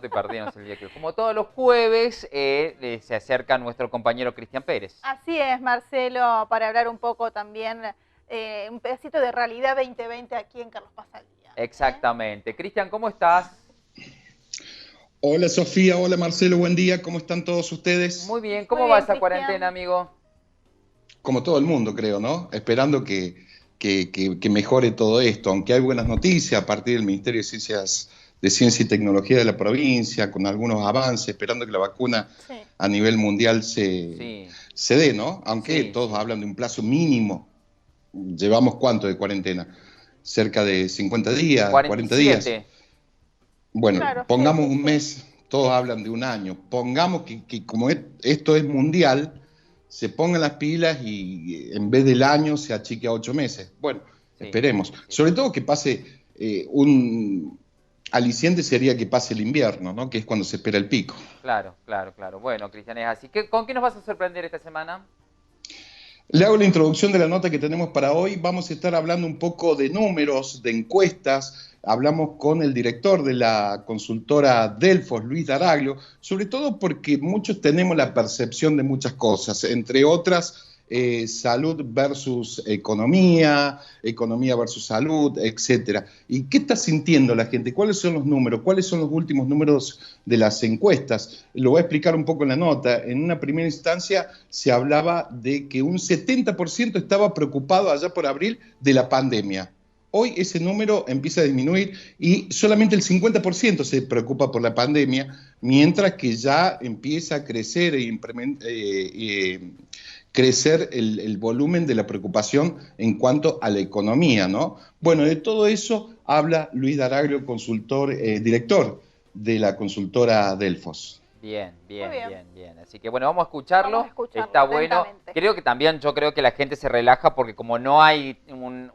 De perdidos el día que como todos los jueves se acerca nuestro compañero Cristian Pérez. Así es, Marcelo, para hablar un poco también, un pedacito de realidad 2020 aquí en Carlos Paz al Día. Exactamente. Cristian, ¿cómo estás? Hola Sofía, hola Marcelo, buen día, ¿cómo están todos ustedes? Muy bien, Muy ¿cómo va bien, esa cuarentena, Cristian. amigo? Como todo el mundo, creo, ¿no? Esperando que mejore todo esto, aunque hay buenas noticias a partir del Ministerio de Ciencia y Tecnología de la provincia, con algunos avances, esperando que la vacuna Sí. a nivel mundial Sí, se dé, ¿no? Aunque sí, todos sí. hablan de un plazo mínimo. ¿Llevamos cuánto de cuarentena? Cerca de 50 días, 40 días. 47. Bueno, Claro, sí, pongamos sí, un sí. mes, todos hablan de un año. Pongamos que como esto es mundial, se pongan las pilas y en vez del año se achique a 8 meses. Bueno, Sí, esperemos. sí, sí. Sobre todo que pase un aliciente sería que pase el invierno, ¿no? Que es cuando se espera el pico. Claro, claro, claro. Bueno, Cristian, es así. ¿Con qué nos vas a sorprender esta semana? Le hago la introducción de la nota que tenemos para hoy. Vamos a estar hablando un poco de números, de encuestas. Hablamos con el director de la consultora Delfos, Luis Daraglio, sobre todo porque muchos tenemos la percepción de muchas cosas, entre otras salud versus economía, economía versus salud, etcétera. ¿Y qué está sintiendo la gente? ¿Cuáles son los números? ¿Cuáles son los últimos números de las encuestas? Lo voy a explicar un poco en la nota. En una primera instancia se hablaba de que un 70% estaba preocupado allá por abril de la pandemia. Hoy ese número empieza a disminuir y solamente el 50% se preocupa por la pandemia, mientras que ya empieza a crecer crecer el volumen de la preocupación en cuanto a la economía, ¿no? Bueno, de todo eso habla Luis Daraglio, consultor, director de la consultora Delfos. Bien, Muy bien, bien. bien, bien. Así que bueno, vamos a Vamos a escucharlo. escucharlo Está bueno. atentamente. Creo que también, yo creo que la gente se relaja porque como no hay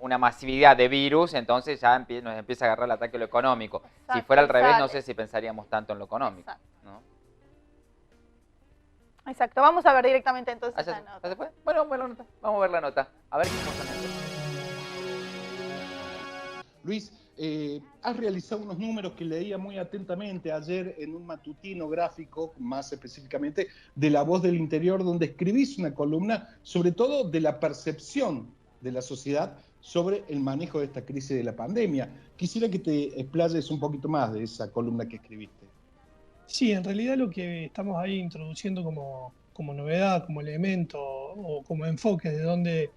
una masividad de virus, entonces ya nos empieza a agarrar el ataque a lo económico. Si fuera Exacto, al y revés, no sale. sé si pensaríamos tanto en lo económico, Exacto. ¿no? Exacto. Vamos a ver directamente entonces la ¿Ya se nota. fue? Bueno, vamos a ver la nota. Vamos a ver la nota. A ver qué pasa en esto. Luis, has realizado unos números que leía muy atentamente ayer en un matutino gráfico, más específicamente, de La Voz del Interior, donde escribís una columna sobre todo de la percepción de la sociedad sobre el manejo de esta crisis de la pandemia. Quisiera que te explayes un poquito más de esa columna que escribiste. Sí, en realidad lo que estamos ahí introduciendo como novedad, como elemento o como enfoque de donde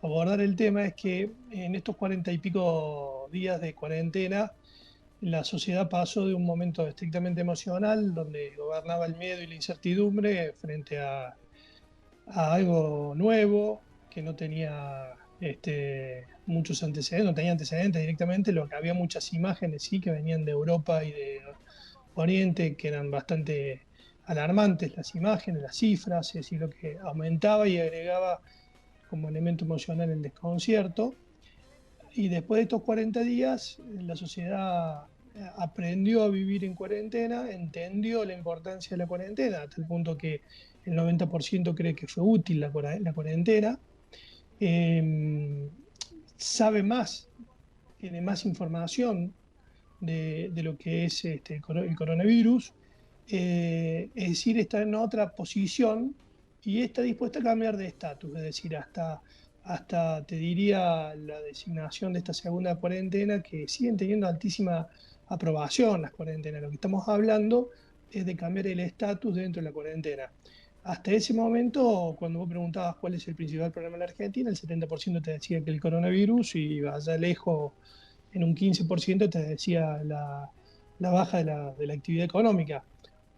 abordar el tema es que en estos 40 y pico días de cuarentena, la sociedad pasó de un momento estrictamente emocional, donde gobernaba el miedo y la incertidumbre frente a algo nuevo que no tenía muchos antecedentes, no tenía antecedentes directamente, lo que había muchas imágenes sí que venían de Europa y de Oriente, que eran bastante alarmantes las imágenes, las cifras, es decir, lo que aumentaba y agregaba como elemento emocional el desconcierto. Y después de estos 40 días, la sociedad aprendió a vivir en cuarentena, entendió la importancia de la cuarentena, hasta el punto que el 90% cree que fue útil la cuarentena. Eh, Sabe más, tiene más información de lo que es el coronavirus, es decir, está en otra posición y está dispuesta a cambiar de estatus, es decir, hasta te diría la designación de esta segunda cuarentena, que siguen teniendo altísima aprobación las cuarentenas. Lo que estamos hablando es de cambiar el estatus dentro de la cuarentena. Hasta ese momento, cuando vos preguntabas cuál es el principal problema en la Argentina, el 70% te decía que el coronavirus y allá lejos en un 15% te decía la baja de la actividad económica.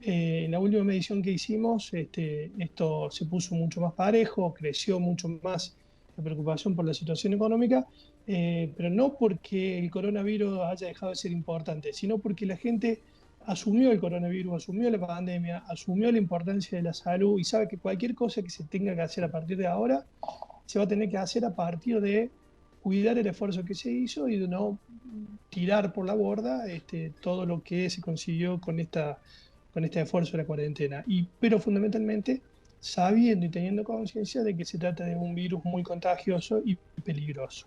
En la última medición que hicimos, esto se puso mucho más parejo, creció mucho más la preocupación por la situación económica, pero no porque el coronavirus haya dejado de ser importante, sino porque la gente asumió el coronavirus, asumió la pandemia, asumió la importancia de la salud y sabe que cualquier cosa que se tenga que hacer a partir de ahora se va a tener que hacer a partir de cuidar el esfuerzo que se hizo y de no tirar por la borda todo lo que se consiguió con este esfuerzo de la cuarentena. Pero fundamentalmente sabiendo y teniendo conciencia de que se trata de un virus muy contagioso y peligroso.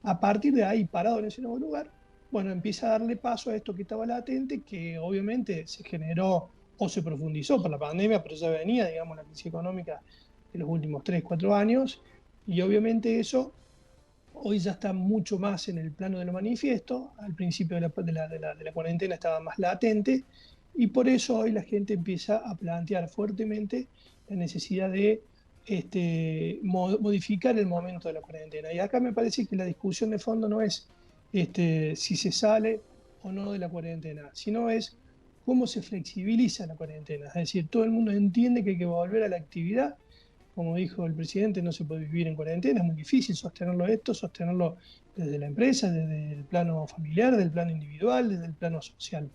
A partir de ahí, parado en ese nuevo lugar, bueno, empieza a darle paso a esto que estaba latente, que obviamente se generó o se profundizó por la pandemia, pero ya venía, digamos, la crisis económica de los últimos 3, 4 años, y obviamente eso hoy ya está mucho más en el plano de lo manifiesto. Al principio de la cuarentena estaba más latente, y por eso hoy la gente empieza a plantear fuertemente la necesidad de modificar el momento de la cuarentena. Y acá me parece que la discusión de fondo no es si se sale o no de la cuarentena, sino es cómo se flexibiliza la cuarentena. Es decir, todo el mundo entiende que hay que volver a la actividad. Como dijo el presidente, no se puede vivir en cuarentena, es muy difícil sostenerlo desde la empresa, desde el plano familiar, desde el plano individual, desde el plano social.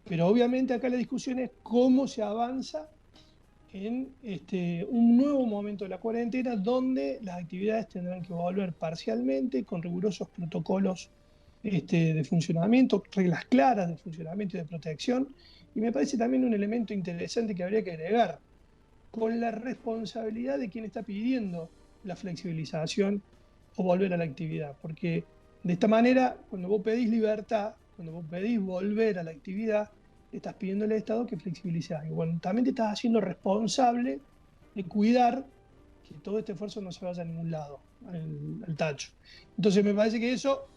Pero obviamente acá la discusión es cómo se avanza en un nuevo momento de la cuarentena, donde las actividades tendrán que volver parcialmente, con rigurosos protocolos de funcionamiento, reglas claras de funcionamiento y de protección. Y me parece también un elemento interesante que habría que agregar, con la responsabilidad de quien está pidiendo la flexibilización o volver a la actividad. Porque de esta manera, cuando vos pedís libertad, cuando vos pedís volver a la actividad, le estás pidiendo al Estado que flexibilice algo. Bueno, también te estás haciendo responsable de cuidar que todo este esfuerzo no se vaya a ningún lado, al tacho. Entonces me parece que eso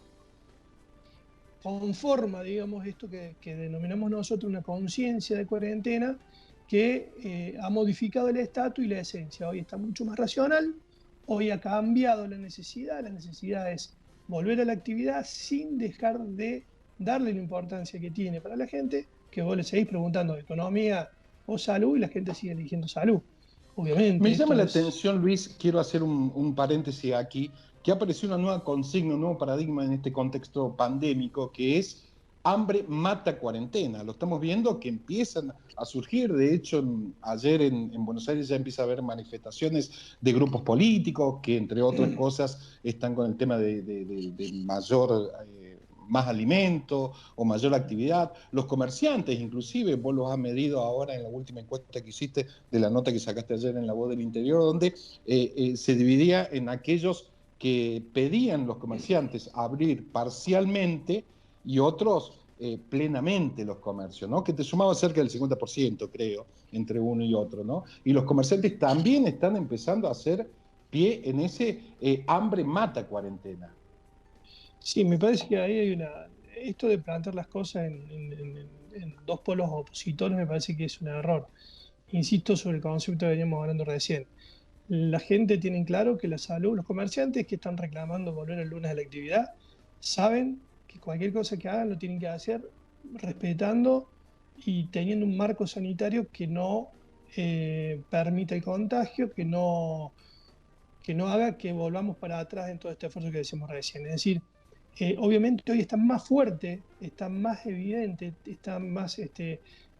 conforma, digamos, esto que denominamos nosotros una conciencia de cuarentena, que ha modificado el estatus y la esencia. Hoy está mucho más racional, hoy ha cambiado la necesidad es volver a la actividad sin dejar de darle la importancia que tiene para la gente, que vos le seguís preguntando de economía o salud y la gente sigue eligiendo salud. Obviamente. Me llama la atención, Luis, quiero hacer un paréntesis aquí, que ha aparecido una nueva consigna, un nuevo paradigma en este contexto pandémico, que es hambre mata cuarentena. Lo estamos viendo que empiezan a surgir. De hecho, ayer en Buenos Aires ya empieza a haber manifestaciones de grupos políticos que, entre otras cosas, están con el tema de mayor... más alimento o mayor actividad. Los comerciantes, inclusive, vos los has medido ahora en la última encuesta que hiciste de la nota que sacaste ayer en La Voz del Interior, donde se dividía en aquellos que pedían los comerciantes abrir parcialmente y otros plenamente los comercios, ¿no? Que te sumaba cerca del 50%, creo, entre uno y otro, ¿no? Y los comerciantes también están empezando a hacer pie en ese hambre mata cuarentena. Sí, me parece que ahí hay esto de plantear las cosas en dos polos opositores me parece que es un error. Insisto sobre el concepto que veníamos hablando recién. La gente tiene claro que la salud, los comerciantes que están reclamando volver el lunes a la actividad, saben que cualquier cosa que hagan lo tienen que hacer respetando y teniendo un marco sanitario que no permita el contagio, que no haga que volvamos para atrás en todo este esfuerzo que decíamos recién. Es decir, obviamente hoy está más fuerte, está más evidente, está más en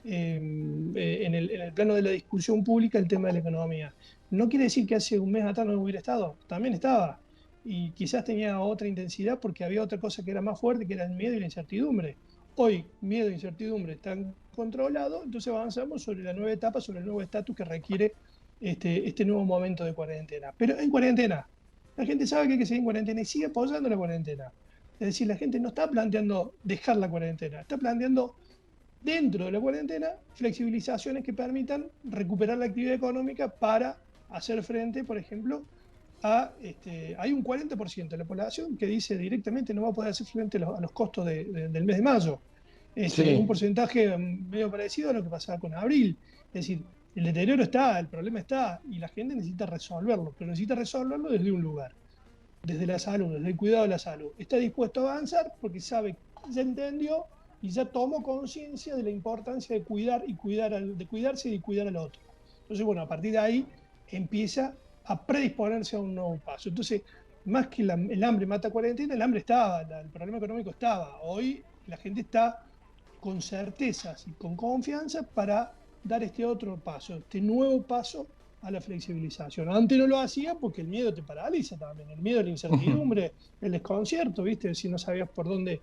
el plano de la discusión pública el tema de la economía. No quiere decir que hace un mes atrás no hubiera estado, también estaba, y quizás tenía otra intensidad porque había otra cosa que era más fuerte, que era el miedo y la incertidumbre. Hoy, miedo e incertidumbre están controlados, entonces avanzamos sobre la nueva etapa, sobre el nuevo estatus que requiere este nuevo momento de cuarentena. Pero en cuarentena, la gente sabe que hay que seguir en cuarentena y sigue apoyando la cuarentena. Es decir, la gente no está planteando dejar la cuarentena, está planteando dentro de la cuarentena flexibilizaciones que permitan recuperar la actividad económica para hacer frente, por ejemplo, hay un 40% de la población que dice directamente no va a poder hacer frente a los costos del mes de mayo. Sí. Un porcentaje medio parecido a lo que pasaba con abril. Es decir, el deterioro está, el problema está, y la gente necesita resolverlo, pero necesita resolverlo desde un lugar, desde la salud, desde el cuidado de la salud. Está dispuesto a avanzar porque sabe, ya entendió y ya tomó conciencia de la importancia de cuidar y de cuidarse y de cuidar al otro. Entonces, bueno, a partir de ahí empieza a predisponerse a un nuevo paso. Entonces, más que el hambre mata cuarentena, el hambre estaba, el problema económico estaba. Hoy la gente está con certezas y con confianza para dar este otro paso, este nuevo paso a la flexibilización. Antes no lo hacía porque el miedo te paraliza también, el miedo a la incertidumbre, el desconcierto, ¿viste? Si no sabías por dónde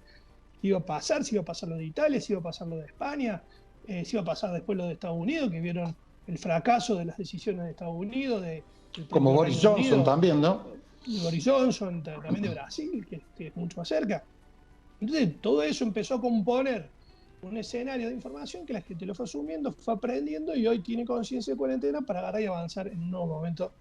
iba a pasar, si iba a pasar lo de Italia, si iba a pasar lo de España, si iba a pasar después lo de Estados Unidos, que vieron el fracaso de las decisiones de Estados Unidos, como Boris Reino Johnson Unido, también, ¿no? de Boris Johnson, también de Brasil, que es mucho más cerca. Entonces, todo eso empezó a componer un escenario de información que la gente lo fue asumiendo, fue aprendiendo y hoy tiene conciencia de cuarentena para agarrar y avanzar en un nuevo momento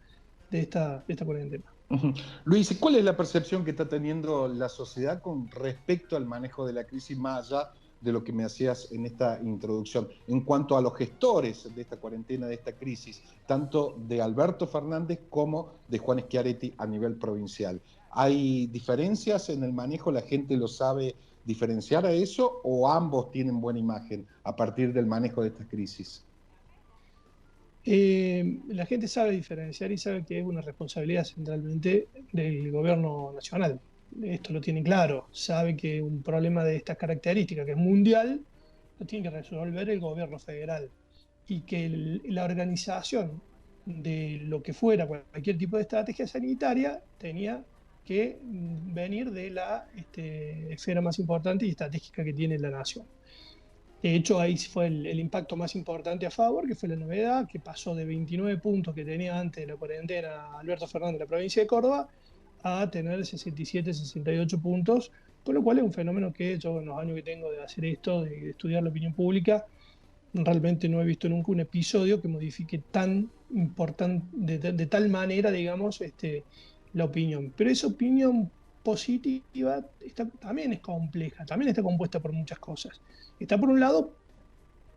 de esta cuarentena. Ujú. Luis, ¿cuál es la percepción que está teniendo la sociedad con respecto al manejo de la crisis, más allá de lo que me hacías en esta introducción, en cuanto a los gestores de esta cuarentena, de esta crisis, tanto de Alberto Fernández como de Juan Schiaretti a nivel provincial? ¿Hay diferencias en el manejo? ¿La gente lo sabe diferenciar a eso o ambos tienen buena imagen a partir del manejo de esta crisis? La gente sabe diferenciar y sabe que es una responsabilidad centralmente del gobierno nacional. Esto lo tiene claro. Sabe que un problema de estas características, que es mundial, lo tiene que resolver el gobierno federal. Y que la organización de lo que fuera cualquier tipo de estrategia sanitaria tenía que venir de la esfera más importante y estratégica que tiene la nación. De hecho, ahí fue el impacto más importante a favor, que fue la novedad, que pasó de 29 puntos que tenía antes de la cuarentena Alberto Fernández de la provincia de Córdoba a tener 67, 68 puntos, con lo cual es un fenómeno que yo en los años que tengo de hacer esto, de estudiar la opinión pública, realmente no he visto nunca un episodio que modifique tan importante, de tal manera, digamos, la opinión. Pero esa opinión positiva también es compleja, también está compuesta por muchas cosas. Está por un lado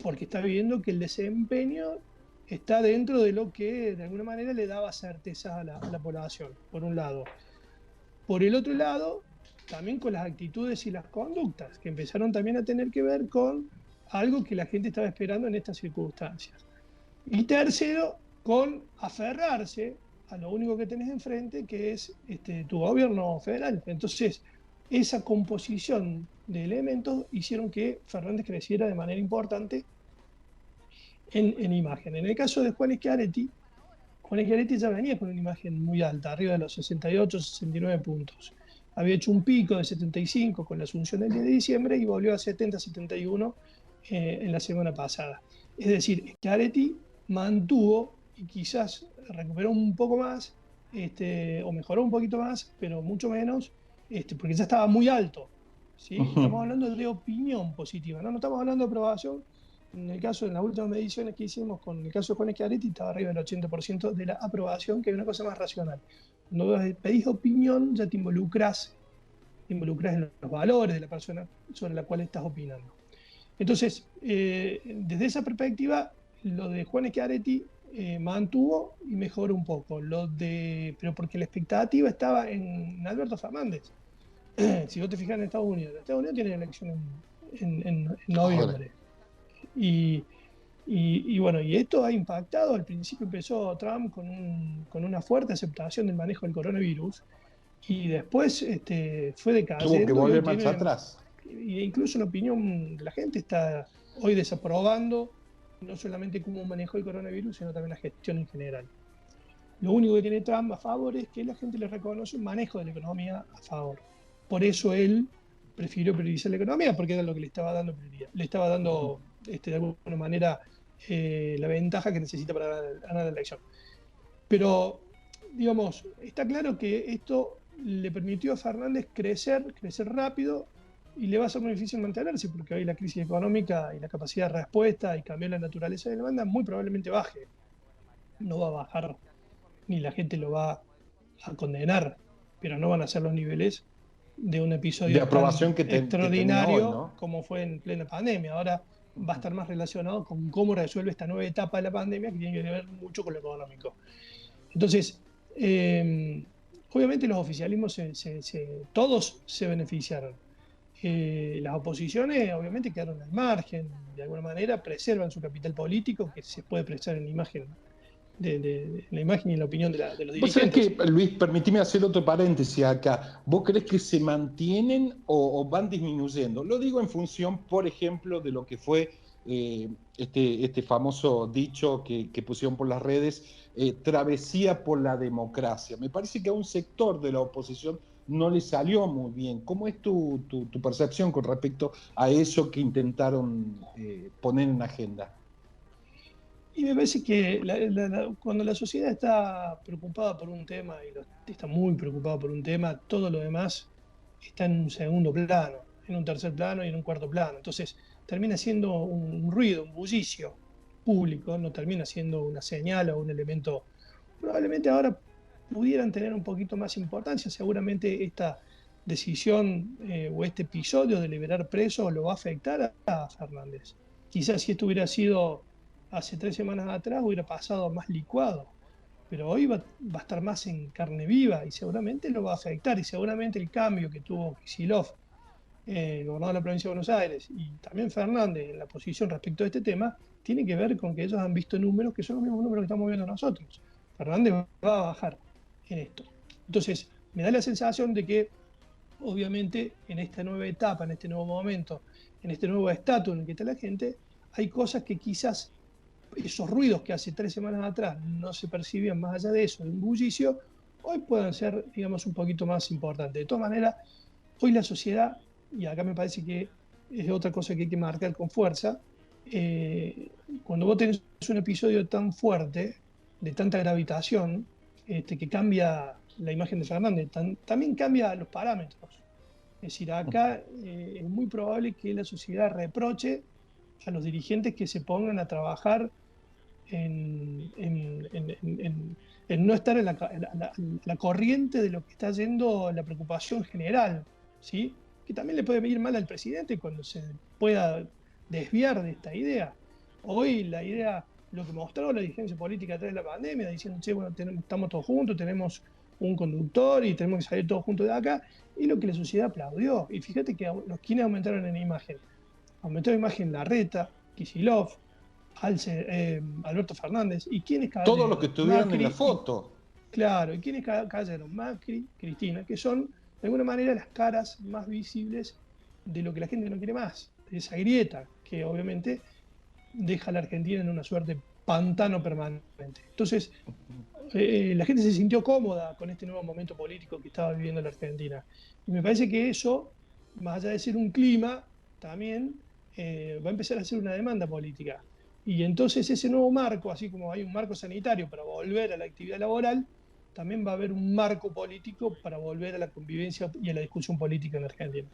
porque está viendo que el desempeño está dentro de lo que de alguna manera le daba certeza a la población, por un lado. Por el otro lado, también con las actitudes y las conductas, que empezaron también a tener que ver con algo que la gente estaba esperando en estas circunstancias. Y tercero, con aferrarse a lo único que tenés enfrente, que es tu gobierno federal. Entonces, esa composición de elementos hicieron que Fernández creciera de manera importante en imagen. En el caso de Juan Schiaretti ya venía con una imagen muy alta, arriba de los 68, 69 puntos. Había hecho un pico de 75 con la asunción del 10 de diciembre y volvió a 70, 71 en la semana pasada. Es decir, Schiaretti mantuvo y quizás recuperó un poco más, o mejoró un poquito más, pero mucho menos, porque ya estaba muy alto. ¿Sí? Estamos hablando de opinión positiva, ¿no? No estamos hablando de aprobación. En el caso de las últimas mediciones que hicimos con el caso de Juan Schiaretti, estaba arriba del 80% de la aprobación, que es una cosa más racional. Cuando pedís opinión, ya te involucras en los valores de la persona sobre la cual estás opinando. Entonces, desde esa perspectiva, lo de Juan Schiaretti mantuvo y mejoró un poco. Pero porque la expectativa estaba en Alberto Fernández. Si vos te fijas en Estados Unidos tiene elección en noviembre. Y bueno, y esto ha impactado. Al principio empezó Trump con una fuerte aceptación del manejo del coronavirus y después fue decayendo. Tuvo que volver marcha atrás. E incluso la opinión de la gente está hoy desaprobando no solamente cómo manejó el coronavirus, sino también la gestión en general. Lo único que tiene Trump a favor es que la gente le reconoce un manejo de la economía a favor. Por eso él prefirió priorizar la economía, porque era lo que le estaba dando prioridad. Le estaba dando, de alguna manera, la ventaja que necesita para ganar la elección. Pero, digamos, está claro que esto le permitió a Fernández crecer rápido y le va a ser muy difícil mantenerse, porque hoy la crisis económica y la capacidad de respuesta y cambiar la naturaleza de la demanda muy probablemente baje. No va a bajar, ni la gente lo va a condenar, pero no van a ser los niveles de un episodio de aprobación tan que extraordinario hoy, ¿no? como fue en plena pandemia. Ahora va a estar más relacionado con cómo resuelve esta nueva etapa de la pandemia, que tiene que ver mucho con lo económico. Entonces, obviamente los oficialismos todos se beneficiaron. Las oposiciones obviamente quedaron al margen, de alguna manera preservan su capital político, que se puede prestar en la imagen, la imagen y la opinión de los dirigentes. ¿Vos sabés que, Luis, permitime hacer otro paréntesis acá? ¿Vos crees que se mantienen o van disminuyendo? Lo digo en función, por ejemplo, de lo que fue este famoso dicho que pusieron por las redes, travesía por la democracia. Me parece que a un sector de la oposición no le salió muy bien. ¿Cómo es tu percepción con respecto a eso que intentaron poner en agenda? Y me parece que cuando la sociedad está preocupada por un tema y está muy preocupada por un tema, todo lo demás está en un segundo plano. en un tercer plano y en un cuarto plano. Entonces termina siendo un ruido, un bullicio público, no termina siendo una señal o un elemento. Probablemente ahora pudieran tener un poquito más importancia. Seguramente esta decisión o este episodio de liberar presos lo va a afectar a Fernández. Quizás si esto hubiera sido hace 3 semanas atrás, hubiera pasado más licuado, pero hoy va a estar más en carne viva y seguramente lo va a afectar, y seguramente el cambio que tuvo Kicillof, el gobernador de la provincia de Buenos Aires, y también Fernández en la posición respecto a este tema, tiene que ver con que ellos han visto números que son los mismos números que estamos viendo nosotros. Fernández va a bajar en esto. Entonces, me da la sensación de que, obviamente, en esta nueva etapa, en este nuevo momento, en este nuevo estatus en el que está la gente, hay cosas que quizás esos ruidos que hace 3 semanas atrás no se percibían más allá de eso, de un bullicio, hoy puedan ser, digamos, un poquito más importantes. De todas maneras, hoy la sociedad, y acá me parece que es otra cosa que hay que marcar con fuerza, cuando vos tenés un episodio tan fuerte, de tanta gravitación, que cambia la imagen de Fernández, también cambia los parámetros. Es decir, acá es muy probable que la sociedad reproche a los dirigentes que se pongan a trabajar en no estar en la corriente de lo que está yendo la preocupación general, ¿sí? Que también le puede ir mal al presidente cuando se pueda desviar de esta idea. Hoy la idea, lo que mostró la dirigencia política tras la pandemia, diciendo, che, bueno, estamos todos juntos, tenemos un conductor y tenemos que salir todos juntos de acá, y lo que la sociedad aplaudió. Y fíjate que quienes aumentaron en imagen. Aumentó en imagen Larreta, Kicillof, Alberto Fernández, y quienes Todos los que cayeron, estuvieron en la Macri, foto. claro, y quienes cayeron, Macri, Cristina, que son de alguna manera las caras más visibles de lo que la gente no quiere más, de esa grieta que obviamente deja a la Argentina en una suerte de pantano permanente. Entonces, la gente se sintió cómoda con este nuevo momento político que estaba viviendo la Argentina. Y me parece que eso, más allá de ser un clima, también va a empezar a ser una demanda política. Y entonces ese nuevo marco, así como hay un marco sanitario para volver a la actividad laboral, también va a haber un marco político para volver a la convivencia y a la discusión política en Argentina.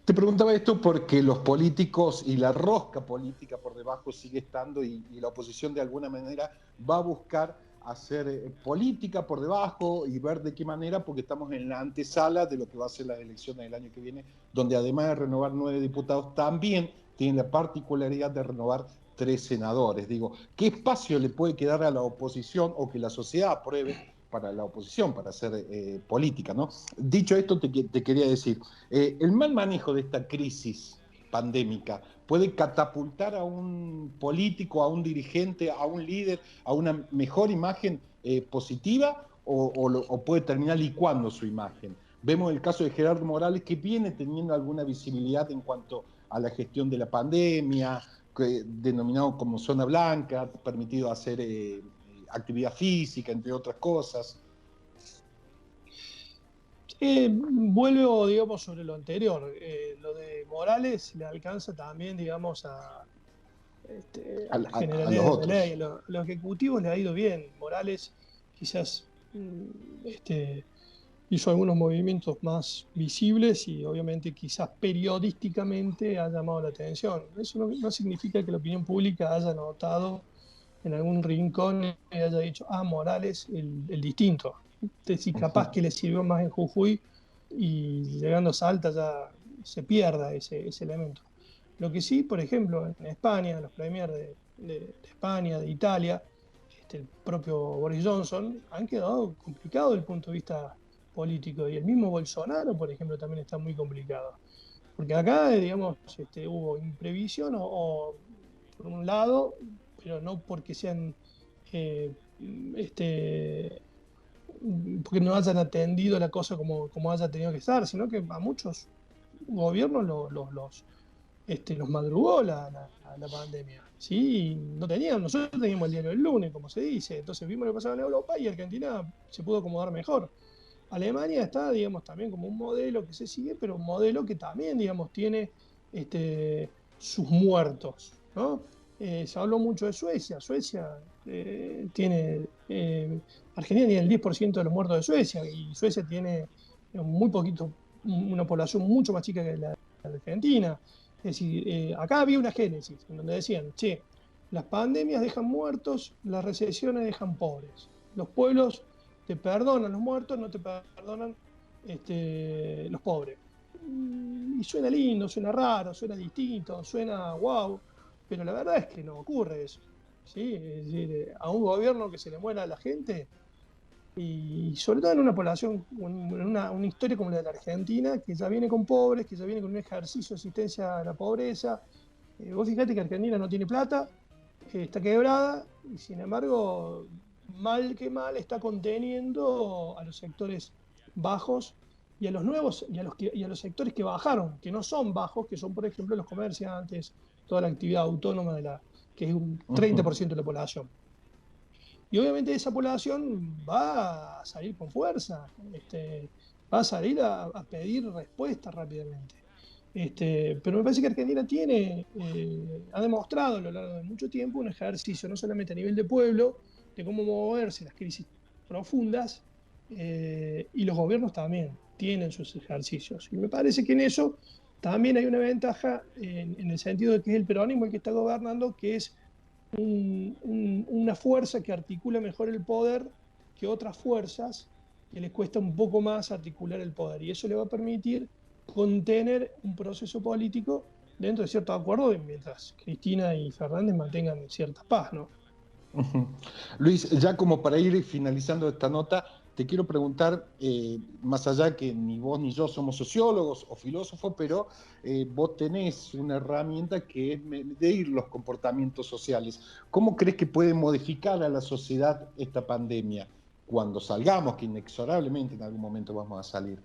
Te preguntaba esto porque los políticos y la rosca política por debajo sigue estando y la oposición de alguna manera va a buscar hacer política por debajo y ver de qué manera, porque estamos en la antesala de lo que va a ser las elecciones del año que viene, donde además de renovar 9 diputados, también tienen la particularidad de renovar 3 senadores. Digo, ¿qué espacio le puede quedar a la oposición o que la sociedad apruebe para la oposición, para hacer política, ¿no? Dicho esto, te quería decir, el mal manejo de esta crisis pandémica puede catapultar a un político, a un dirigente, a un líder, a una mejor imagen positiva o puede terminar licuando su imagen. Vemos el caso de Gerardo Morales, que viene teniendo alguna visibilidad en cuanto a la gestión de la pandemia, denominado como zona blanca, permitido hacer actividad física, entre otras cosas. Vuelvo, digamos, sobre lo anterior. Lo de Morales le alcanza también, digamos, a la generalidad de ley. Los ejecutivos le ha ido bien. Morales quizás hizo algunos movimientos más visibles y obviamente quizás periodísticamente ha llamado la atención. Eso no significa que la opinión pública haya notado en algún rincón y haya dicho, Morales, el distinto. Es decir, capaz que le sirvió más en Jujuy y llegando a Salta ya se pierda ese elemento. Lo que sí, por ejemplo, en España, los premiers de España, de Italia, el propio Boris Johnson, han quedado complicados desde el punto de vista político. Y el mismo Bolsonaro, por ejemplo, también está muy complicado. Porque acá, digamos, hubo imprevisión o por un lado, pero no porque sean porque no hayan atendido la cosa como haya tenido que estar, sino que a muchos gobiernos los madrugó la pandemia. ¿Sí? Nosotros teníamos el diario del lunes, como se dice, entonces vimos lo que pasaba en Europa y Argentina se pudo acomodar mejor. Alemania está, digamos, también como un modelo que se sigue, pero un modelo que también, digamos, tiene sus muertos, ¿no? Se habló mucho de Suecia. Suecia tiene... Argentina tiene el 10% de los muertos de Suecia y Suecia tiene muy poquito, una población mucho más chica que la Argentina. Es decir, acá había una génesis en donde decían, che, las pandemias dejan muertos, las recesiones dejan pobres. Los pueblos te perdonan los muertos, no te perdonan los pobres. Y suena lindo, suena raro, suena distinto, suena wow, pero la verdad es que no ocurre eso. ¿Sí? Es decir, a un gobierno que se le muera a la gente, y sobre todo en una población, en una historia como la de la Argentina, que ya viene con pobres, que ya viene con un ejercicio de asistencia a la pobreza. Vos fijate que Argentina no tiene plata, está quebrada, y sin embargo, mal que mal, está conteniendo a los sectores bajos y a los nuevos y a los sectores que bajaron, que no son bajos, que son, por ejemplo, los comerciantes, toda la actividad autónoma que es un 30% de la población. Y obviamente esa población va a salir con fuerza, va a salir a pedir respuestas rápidamente. Pero me parece que Argentina ha demostrado a lo largo de mucho tiempo un ejercicio, no solamente a nivel de pueblo, de cómo moverse en las crisis profundas, y los gobiernos también tienen sus ejercicios. Y me parece que en eso también hay una ventaja en el sentido de que es el peronismo el que está gobernando, que es una fuerza que articula mejor el poder que otras fuerzas que les cuesta un poco más articular el poder. Y eso le va a permitir contener un proceso político dentro de ciertos acuerdos, mientras Cristina y Fernández mantengan cierta paz, ¿no? Luis, ya como para ir finalizando esta nota, te quiero preguntar, más allá que ni vos ni yo somos sociólogos o filósofos, pero vos tenés una herramienta que es medir los comportamientos sociales. ¿Cómo crees que puede modificar a la sociedad esta pandemia cuando salgamos, que inexorablemente en algún momento vamos a salir?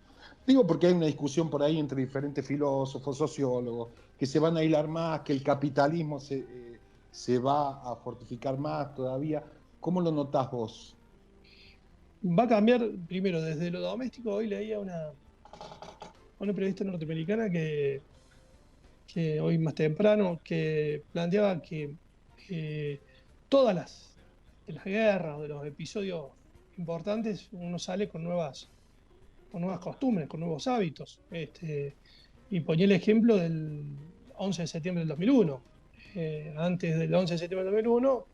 Digo porque hay una discusión por ahí entre diferentes filósofos, sociólogos, que se van a hilar más, que el capitalismo se va a fortificar más todavía. ¿Cómo lo notás vos? Va a cambiar primero desde lo doméstico. Hoy leía una periodista norteamericana que hoy más temprano, que planteaba que todas de las guerras o de los episodios importantes, uno sale con nuevas costumbres, con nuevos hábitos. Y ponía el ejemplo del 11 de septiembre del 2001. Antes del 11 de septiembre del 2001,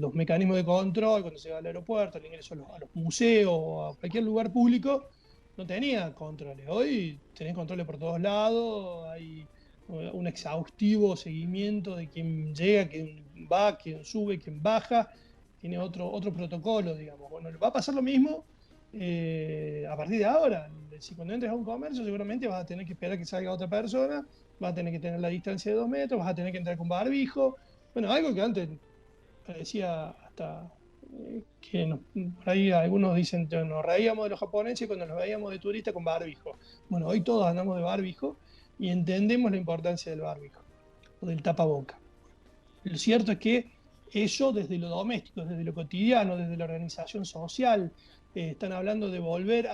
los mecanismos de control, cuando se va al aeropuerto, el ingreso a los museos o a cualquier lugar público, no tenía controles. Hoy tenés controles por todos lados, hay un exhaustivo seguimiento de quién llega, quién va, quién sube, quién baja, tiene otro protocolo, digamos. Bueno, va a pasar lo mismo a partir de ahora. Si cuando entres a un comercio, seguramente vas a tener que esperar que salga otra persona, vas a tener que tener la distancia de 2 metros, vas a tener que entrar con barbijo. Bueno, algo que antes parecía hasta por ahí algunos dicen que nos reíamos de los japoneses cuando nos veíamos de turistas con barbijo. Bueno, hoy todos andamos de barbijo y entendemos la importancia del barbijo o del tapaboca. Lo cierto es que eso desde lo doméstico, desde lo cotidiano, desde la organización social, están hablando de volver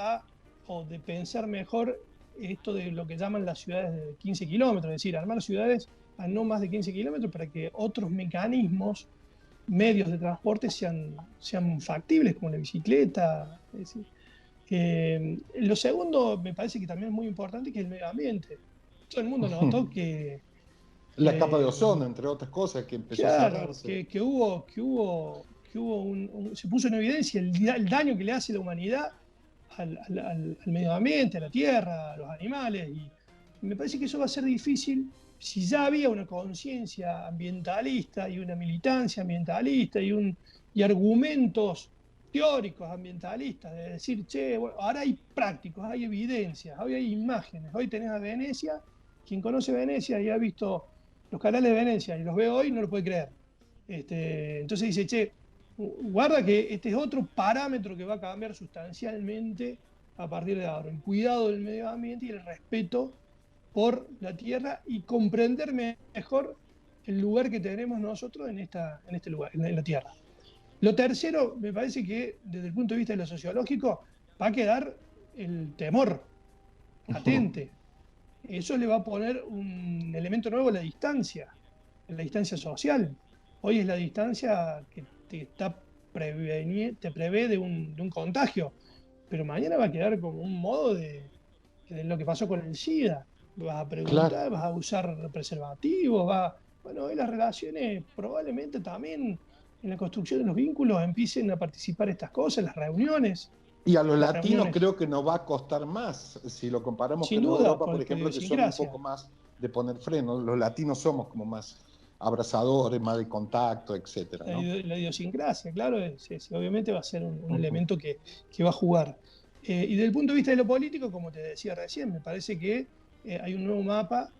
o de pensar mejor esto de lo que llaman las ciudades de 15 kilómetros, es decir, armar ciudades a no más de 15 kilómetros para que otros mecanismos, medios de transporte sean factibles, como la bicicleta. Es decir, lo segundo me parece que también es muy importante, que es el medio ambiente. Todo el mundo notó La capa de que ozono, entre otras cosas, que empezó a claro, cerrarse. se puso en evidencia el daño que le hace la humanidad al medio ambiente, a la tierra, a los animales. Y me parece que eso va a ser difícil si ya había una conciencia ambientalista y una militancia ambientalista y argumentos teóricos ambientalistas, de decir, che, bueno, ahora hay prácticos, hay evidencias, hoy hay imágenes. Hoy tenés a Venecia, quien conoce Venecia y ha visto los canales de Venecia y los ve hoy, no lo puede creer. Entonces dice, che, guarda que este es otro parámetro que va a cambiar sustancialmente a partir de ahora. El cuidado del medio ambiente y el respeto por la tierra y comprender mejor el lugar que tenemos nosotros en este lugar, en la tierra. Lo tercero, me parece que desde el punto de vista de lo sociológico, va a quedar el temor latente. Eso le va a poner un elemento nuevo a la distancia social. Hoy es la distancia que te prevé de un contagio, pero mañana va a quedar como un modo de lo que pasó con el SIDA. vas a preguntar, vas a usar preservativos, bueno, hoy las relaciones probablemente también en la construcción de los vínculos empiecen a participar estas cosas, las reuniones. Y a los Las latinos reuniones, creo que nos va a costar más, si lo comparamos sin con duda, Europa, por por ejemplo, que son un idiosincrasia. poco más de poner freno. Los latinos somos como más abrazadores, más de contacto, etcétera, ¿no? La idiosincrasia, claro, obviamente va a ser un elemento que va a jugar. Y desde el punto de vista de lo político, como te decía recién, me parece que hay un nuevo mapa,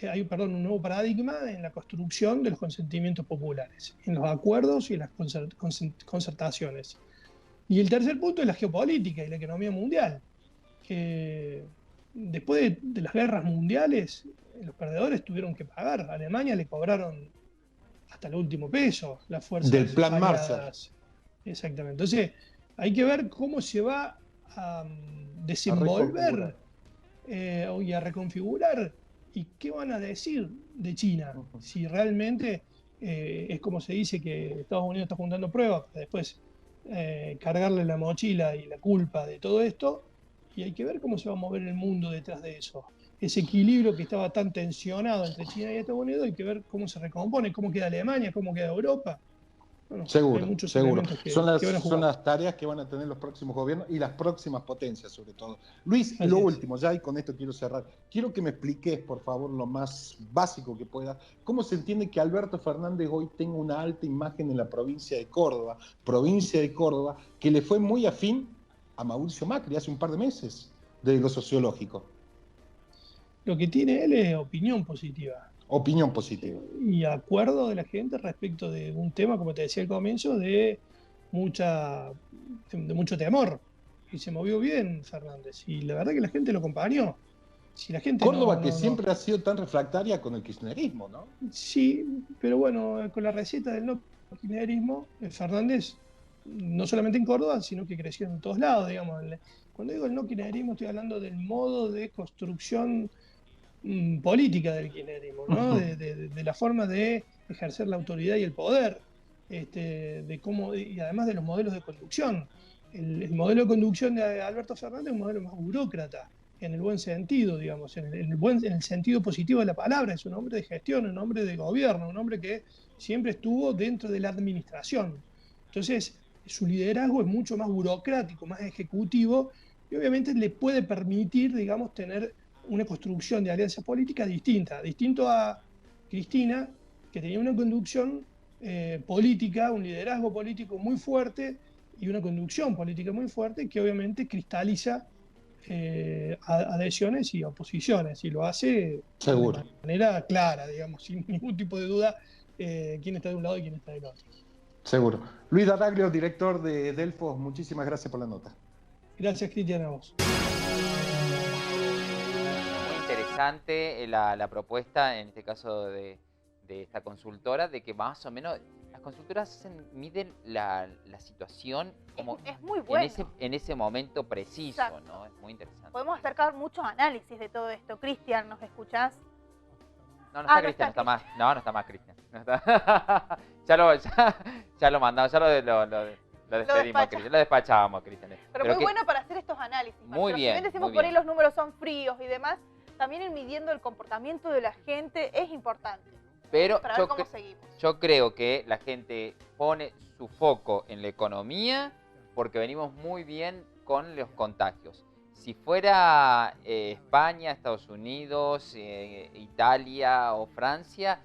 un nuevo paradigma en la construcción de los consentimientos populares, en los acuerdos y en las concertaciones. Y el tercer punto es la geopolítica y la economía mundial, que después de las guerras mundiales, los perdedores tuvieron que pagar. A Alemania le cobraron hasta el último peso, las Del fuerzas plan Marshall. aliadas. Exactamente. Entonces, hay que ver cómo se va a desenvolver y a reconfigurar y qué van a decir de China. Si realmente es como se dice que Estados Unidos está juntando pruebas para después cargarle la mochila y la culpa de todo esto, y hay que ver cómo se va a mover el mundo detrás de eso. Ese equilibrio que estaba tan tensionado entre China y Estados Unidos, hay que ver cómo se recompone, cómo queda Alemania, cómo queda Europa. Bueno, hay Seguro, muchos seguro. elementos Son que van a son jugar. las tareas que van a tener los próximos gobiernos y las próximas potencias, sobre todo. Luis, Así lo es. último, ya y con esto quiero cerrar. Quiero que me expliques, por favor, lo más básico que puedas. ¿Cómo se entiende que Alberto Fernández hoy tenga una alta imagen en la provincia de Córdoba, que le fue muy afín a Mauricio Macri hace un par de meses, de lo sociológico? Lo que tiene él es opinión positiva Opinión positiva. y acuerdo de la gente respecto de un tema, como te decía al comienzo, de mucho temor. Y se movió bien Fernández. Y la verdad que la gente lo acompañó. Si la gente Córdoba, que siempre ha sido tan refractaria con el kirchnerismo, ¿no? Sí, pero bueno, con la receta del no kirchnerismo, Fernández, no solamente en Córdoba, sino que creció en todos lados, digamos. Cuando digo el no kirchnerismo, estoy hablando del modo de construcción política del kirchnerismo, ¿no? De la forma de ejercer la autoridad y el poder, de cómo, y además de los modelos de conducción. El modelo de conducción de Alberto Fernández es un modelo más burócrata, en el buen sentido, digamos, en el sentido positivo de la palabra. Es un hombre de gestión, un hombre de gobierno, un hombre que siempre estuvo dentro de la administración. Entonces, su liderazgo es mucho más burocrático, más ejecutivo, y obviamente le puede permitir, digamos, tener una construcción de alianza política distinto a Cristina, que tenía una conducción política, un liderazgo político muy fuerte y una conducción política muy fuerte que obviamente cristaliza adhesiones y oposiciones, y lo hace Seguro. de manera clara, digamos, sin ningún tipo de duda quién está de un lado y quién está del otro. Seguro. Luis D'Araglio, director de Delfos, muchísimas gracias por la nota. Gracias, Cristian, a vos. Interesante la propuesta, en este caso de esta consultora, de que más o menos las consultoras miden la situación como es muy bueno. en ese momento preciso. Exacto. ¿No? Es muy interesante. Podemos acercar muchos análisis de todo esto. Cristian, ¿nos escuchás? No, no está Cristian, no está más. No, no está más Cristian. No está. ya lo mandamos, ya lo despedimos, Cristian. Lo despachábamos, Cristian. Pero muy bueno para hacer estos análisis. Muy bien. Si bien decimos por ahí los números son fríos y demás, también ir midiendo el comportamiento de la gente es importante. Pero para ver cómo seguimos. Yo creo que la gente pone su foco en la economía porque venimos muy bien con los contagios. Si fuera España, Estados Unidos, Italia o Francia,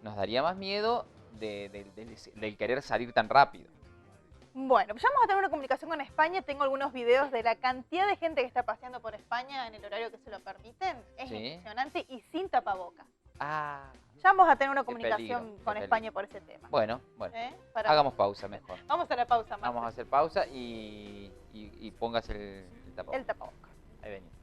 nos daría más miedo del querer salir tan rápido. Bueno, ya vamos a tener una comunicación con España. Tengo algunos videos de la cantidad de gente que está paseando por España en el horario que se lo permiten. Es impresionante y sin tapabocas. Ah, ya vamos a tener una comunicación con España por ese tema. Bueno, hagamos pausa mejor. Vamos a la pausa, Marcelo. Vamos a hacer pausa y póngase el tapabocas. El tapabocas. Ahí venimos.